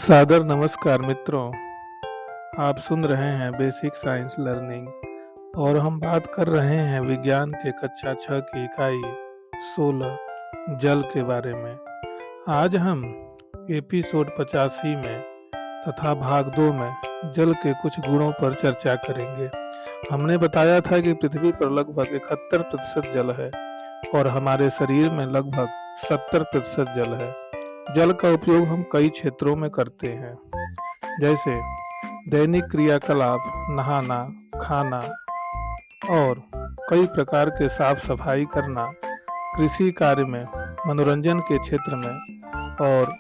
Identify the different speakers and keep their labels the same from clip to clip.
Speaker 1: सादर नमस्कार मित्रों। आप सुन रहे हैं बेसिक साइंस लर्निंग और हम बात कर रहे हैं विज्ञान के कक्षा 6 की इकाई 16 जल के बारे में। आज हम एपिसोड 85 में तथा भाग 2 में जल के कुछ गुणों पर चर्चा करेंगे। हमने बताया था कि पृथ्वी पर लगभग 71% जल है और हमारे शरीर में लगभग 70% जल है। जल का उपयोग हम कई क्षेत्रों में करते हैं, जैसे दैनिक क्रियाकलाप, नहाना, खाना और कई प्रकार के साफ सफाई करना, कृषि कार्य में, मनोरंजन के क्षेत्र में और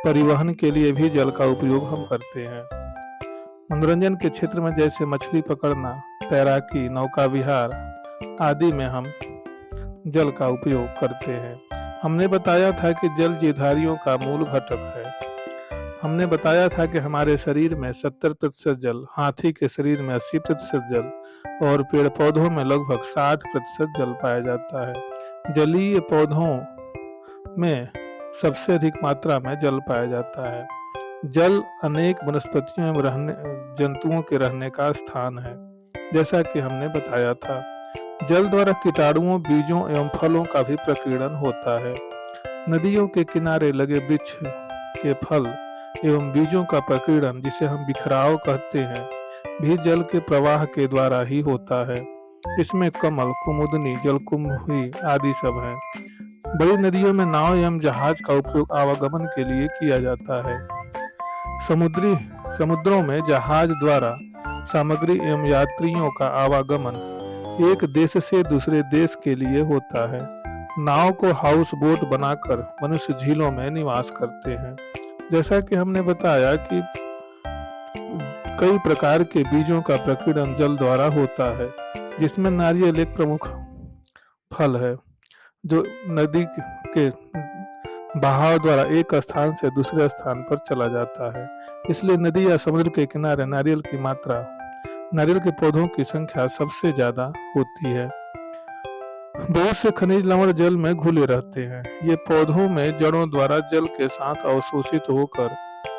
Speaker 1: परिवहन के लिए भी जल का उपयोग हम करते हैं। मनोरंजन के क्षेत्र में जैसे मछली पकड़ना, तैराकी, नौका विहार आदि में हम जल का उपयोग करते हैं। हमने बताया था कि जल जीवधारियों का मूल घटक है। हमने बताया था कि हमारे शरीर में 70% जल, हाथी के शरीर में 80% जल और पेड़ पौधों में लगभग 60% जल पाया जाता है। जलीय पौधों में सबसे अधिक मात्रा में जल पाया जाता है। जल अनेक वनस्पतियों एवं जंतुओं के रहने का स्थान है, जैसा कि हमने बताया था। जल द्वारा कीटाणुओं, बीजों एवं फलों का भी प्रकीर्णन होता है। नदियों के किनारे लगे वृक्ष के फल एवं बीजों का प्रकीर्णन, जिसे हम बिखराव कहते हैं, भी जल के प्रवाह के द्वारा ही होता है। इसमें कमल, कुमुदनी, जलकुंभी आदि सब हैं। बड़ी नदियों में नाव एवं जहाज का उपयोग आवागमन के लिए किया जाता है। समुद्रों में जहाज द्वारा सामग्री एवं यात्रियों का आवागमन एक देश से दूसरे देश के लिए होता है। नाव को हाउस बोट बनाकर मनुष्य झीलों में निवास करते हैं। जैसा कि हमने बताया कि कई प्रकार के बीजों का प्रकीर्णन जल द्वारा होता है, जिसमें नारियल एक प्रमुख फल है, जो नदी के बहाव द्वारा एक स्थान से दूसरे स्थान पर चला जाता है। इसलिए नदी या समुद्र के किनारे नारियल के पौधों की संख्या सबसे ज्यादा होती है। बहुत से खनिज लवण जल में घुले रहते हैं। ये पौधों में जड़ों द्वारा जल के साथ अवशोषित होकर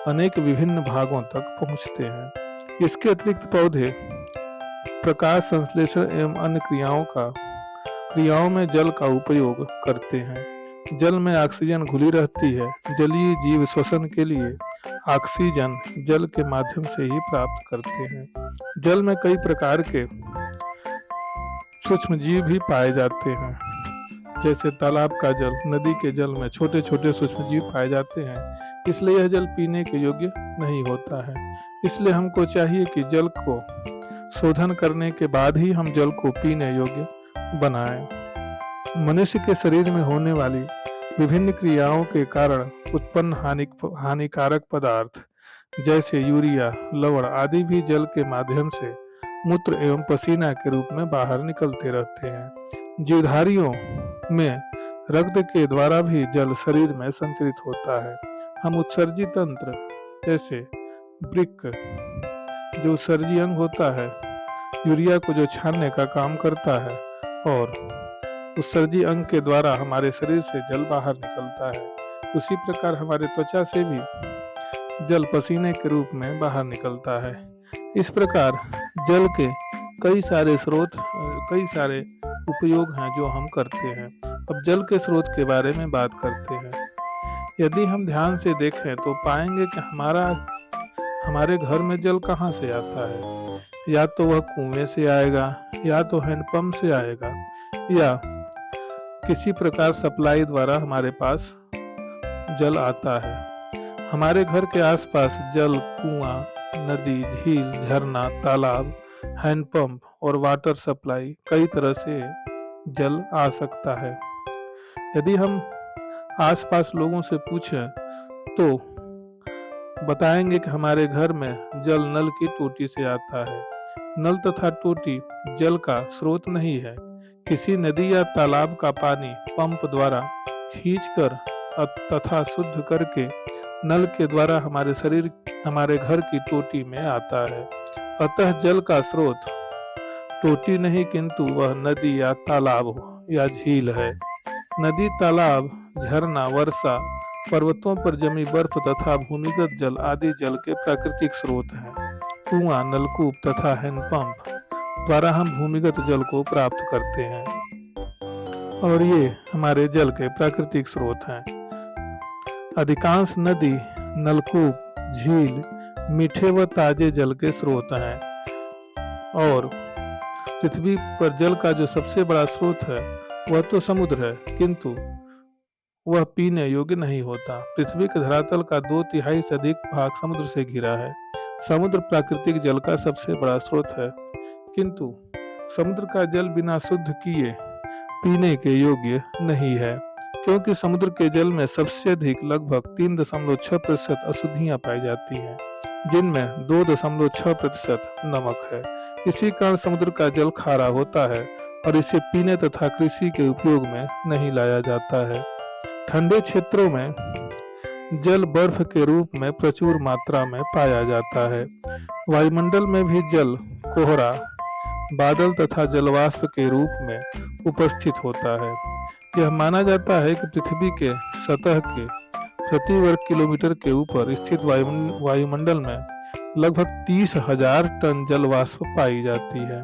Speaker 1: अनेक विभिन्न भागों तक पहुंचते हैं। इसके अतिरिक्त पौधे प्रकाश संश्लेषण एवं अन्य क्रियाओं में जल का उपयोग करते हैं। जल में ऑक्सीजन घुली रहती है। जलीय जीव श्वसन के लिए ऑक्सीजन जल के माध्यम से ही प्राप्त करते हैं। जल में कई प्रकार के सूक्ष्म जीव भी पाए जाते हैं, जैसे तालाब का जल, नदी के जल में छोटे छोटे सूक्ष्म जीव पाए जाते हैं। इसलिए यह जल पीने के योग्य नहीं होता है। इसलिए हमको चाहिए कि जल को शोधन करने के बाद ही हम जल को पीने योग्य बनाएं। मनुष्य के शरीर में होने वाली विभिन्न क्रियाओं के कारण उत्पन्न हानिकारक पदार्थ जैसे यूरिया, लवण आदि भी जल के माध्यम से मूत्र एवं पसीना के रूप में बाहर निकलते रहते हैं। जीवधारियों में रक्त के द्वारा भी जल शरीर में संचरित होता है। हम उत्सर्जी तंत्र जैसे वृक्क, जो उत्सर्जी अंग होता है, यूरिया को जो छानने का काम करता है, और उत्सर्जी अंग के द्वारा हमारे शरीर से जल बाहर निकलता है। उसी प्रकार हमारे त्वचा से भी जल पसीने के रूप में बाहर निकलता है। इस प्रकार जल के कई सारे उपयोग हैं जो हम करते हैं। अब जल के स्रोत के बारे में बात करते हैं। यदि हम ध्यान से देखें तो पाएंगे कि हमारे घर में जल कहाँ से आता है। या तो वह कुएं से आएगा, या तो हैंडपंप से आएगा, या किसी प्रकार सप्लाई द्वारा हमारे पास जल आता है। हमारे घर के आसपास जल, कुआं, नदी, झील, झरना, तालाब, हैंडपंप और वाटर सप्लाई कई तरह से जल आ सकता है। यदि हम आसपास लोगों से पूछें तो बताएंगे कि हमारे घर में जल नल की टोटी से आता है। नल तथा टोटी जल का स्रोत नहीं है। किसी नदी या तालाब का पानी पंप द्वारा खींचकर तथा शुद्ध करके नल के द्वारा हमारे घर की टोटी में आता है। अतः जल का स्रोत टोटी नहीं, किंतु वह नदी या तालाब या झील है। नदी, तालाब, झरना, वर्षा पर्वतों पर जमी बर्फ तथा भूमिगत जल आदि जल के प्राकृतिक स्रोत हैं। कुआं, नलकूप तथा हैंडपंप द्वारा हम भूमिगत जल को प्राप्त करते हैं और ये हमारे जल के प्राकृतिक स्रोत हैं। अधिकांश नदी, नलकूप, झील मीठे व ताजे जल के स्रोत हैं और पृथ्वी पर जल का जो सबसे बड़ा स्रोत है वह तो समुद्र है, किंतु वह पीने योग्य नहीं होता। पृथ्वी के धरातल का 2/3 से अधिक भाग समुद्र से घिरा है। समुद्र प्राकृतिक जल का सबसे बड़ा स्रोत है, किंतु समुद्र का जल बिना शुद्ध किए पीने के योग्य नहीं है, क्योंकि समुद्र के जल में सबसे अधिक लगभग 3.6% अशुद्धियां पाई जाती हैं, जिनमें 2.6% नमक है। इसी कारण समुद्र का जल खारा होता है और इसे पीने तथा कृषि के उपयोग में नहीं लाया जाता है। ठंडे क्षेत्रों में जल बर्फ के रूप में प्रचुर मात्रा में पाया जाता है। वायुमंडल में भी जल कोहरा, बादल तथा जलवाष्प के रूप में उपस्थित होता है। यह माना जाता है कि पृथ्वी के सतह के प्रति वर्ग किलोमीटर के ऊपर स्थित वायुमंडल में लगभग 30,000 टन जलवाष्प पाई जाती है।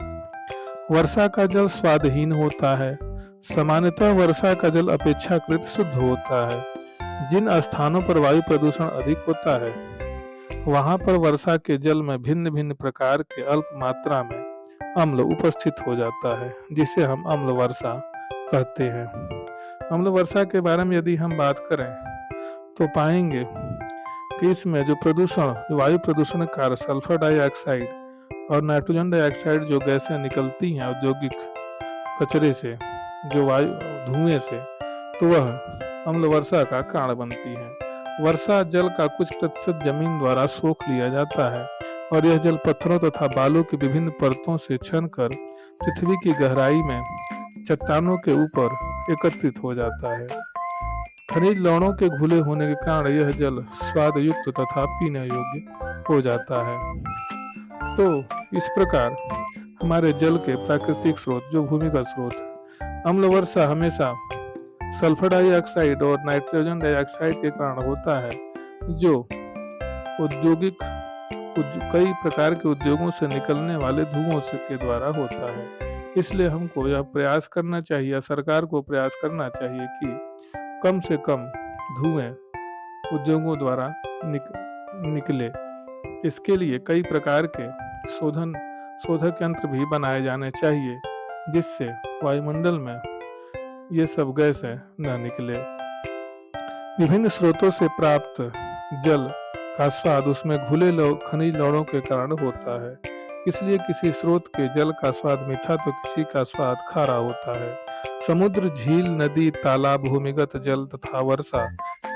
Speaker 1: वर्षा का जल स्वादहीन होता है। सामान्यतः वर्षा का जल अपेक्षाकृत शुद्ध होता है। जिन स्थानों पर वायु प्रदूषण अधिक होता है वहां पर वर्षा के जल में भिन्न भिन्न प्रकार के अल्प मात्रा में अम्ल उपस्थित हो जाता है, जिसे हम अम्ल वर्षा कहते हैं। अम्ल वर्षा के बारे में यदि हम बात करें तो पाएंगे कि इसमें जो प्रदूषण, वायु प्रदूषण कार सल्फर डाइऑक्साइड और नाइट्रोजन डाइऑक्साइड जो गैसें निकलती हैं औद्योगिक कचरे से, जो वायु धुएं से, तो वह अम्ल वर्षा का कारण बनती है। वर्षा जल का कुछ प्रतिशत जमीन द्वारा सोख लिया जाता है और यह जल पत्थरों तथा बालू की विभिन्न परतों से छनकर पृथ्वी की गहराई में चट्टानों के ऊपर एकत्रित हो जाता है। खनिज लवणों के घुले होने के कारण यह जल स्वाद युक्त तथा पीने योग्य हो जाता है। तो इस प्रकार हमारे जल के प्राकृतिक स्रोत जो भूमिगत स्रोत है, अम्ल वर्षा हमेशा सल्फर डाइऑक्साइड और नाइट्रोजन डाइऑक्साइड के कारण होता है, जो औद्योगिक कई प्रकार के उद्योगों से निकलने वाले धुओं से के द्वारा होता है। इसलिए हमको यह प्रयास करना चाहिए या सरकार को प्रयास करना चाहिए कि कम से कम धुएं उद्योगों द्वारा निकले। इसके लिए कई प्रकार के शोधक यंत्र भी बनाए जाने चाहिए, जिससे वायुमंडल में ये सब गैसें न निकले। विभिन्न स्रोतों से प्राप्त जल का स्वाद उसमें घुले खनिज लवणों के कारण होता है। इसलिए किसी स्रोत के जल का स्वाद मीठा तो किसी का स्वाद खारा होता है। समुद्र, झील, नदी, तालाब भूमिगत जल तथा वर्षा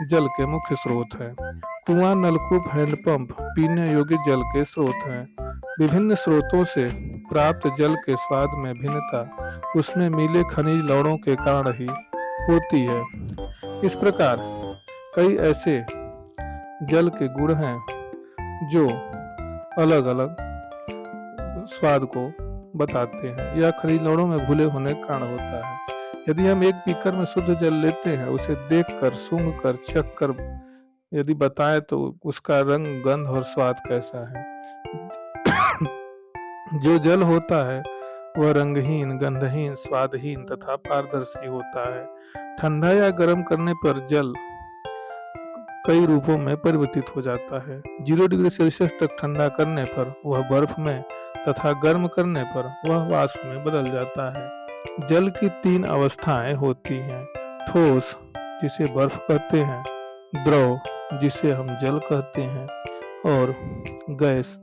Speaker 1: जल के मुख्य स्रोत हैं। कुआं, नलकूप, हैंडपंप पीने योग्य जल के स्रोत हैं। विभिन्न स्रोतों से प्राप्त जल के स्वाद में भिन्नता उसमें मिले खनिज लवणों के कारण ही होती है। इस प्रकार कई ऐसे जल के गुण हैं जो अलग अलग स्वाद को बताते हैं या खनिज लवणों में घुले होने के कारण होता है। यदि हम एक बीकर में शुद्ध जल लेते हैं, उसे देखकर, सूंघकर, चखकर यदि बताएं तो उसका रंग, गंध और स्वाद कैसा है। जो जल होता है वह रंगहीन, गंधहीन, स्वादहीन तथा पारदर्शी होता है। ठंडा या गर्म करने पर जल कई रूपों में परिवर्तित हो जाता है। 0 डिग्री सेल्सियस तक ठंडा करने पर वह बर्फ में तथा गर्म करने पर वह वाष्प में बदल जाता है। जल की 3 अवस्थाएं होती हैं: ठोस, जिसे बर्फ कहते हैं, द्रव, जिसे हम जल कहते हैं, और गैस,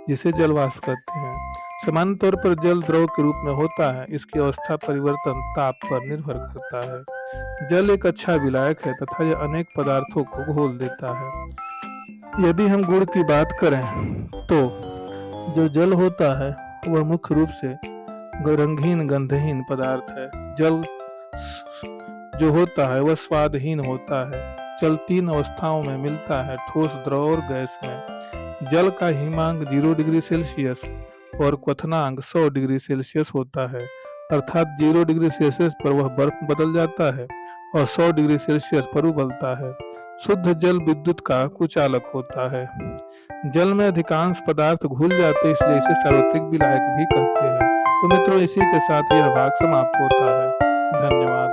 Speaker 1: जिसे जलवाष्प कहते हैं। सामान्य तौर पर जल द्रव के रूप में होता है। इसकी अवस्था परिवर्तन ताप पर निर्भर करता है। जल एक अच्छा विलायक है तथा यह अनेक पदार्थों को घोल देता है। यदि हम गुड़ की बात करें तो जो जल होता है वह मुख्य रूप से रंगहीन, गंधहीन पदार्थ है। जल जो होता है वह स्वादहीन होता है। जल 3 अवस्थाओं में मिलता है: ठोस, द्रव और गैस में। जल का हिमांक 0 डिग्री सेल्सियस और क्वथनांक 100 डिग्री सेल्सियस होता है, अर्थात 0 डिग्री सेल्सियस पर वह बर्फ बदल जाता है और 100 डिग्री सेल्सियस पर उबलता है। शुद्ध जल विद्युत का कुचालक होता है। जल में अधिकांश पदार्थ घुल जाते हैं, इसलिए इसे सार्वत्रिक विलायक भी कहते हैं। तो मित्रों, इसी के साथ यह भाग समाप्त होता है। धन्यवाद।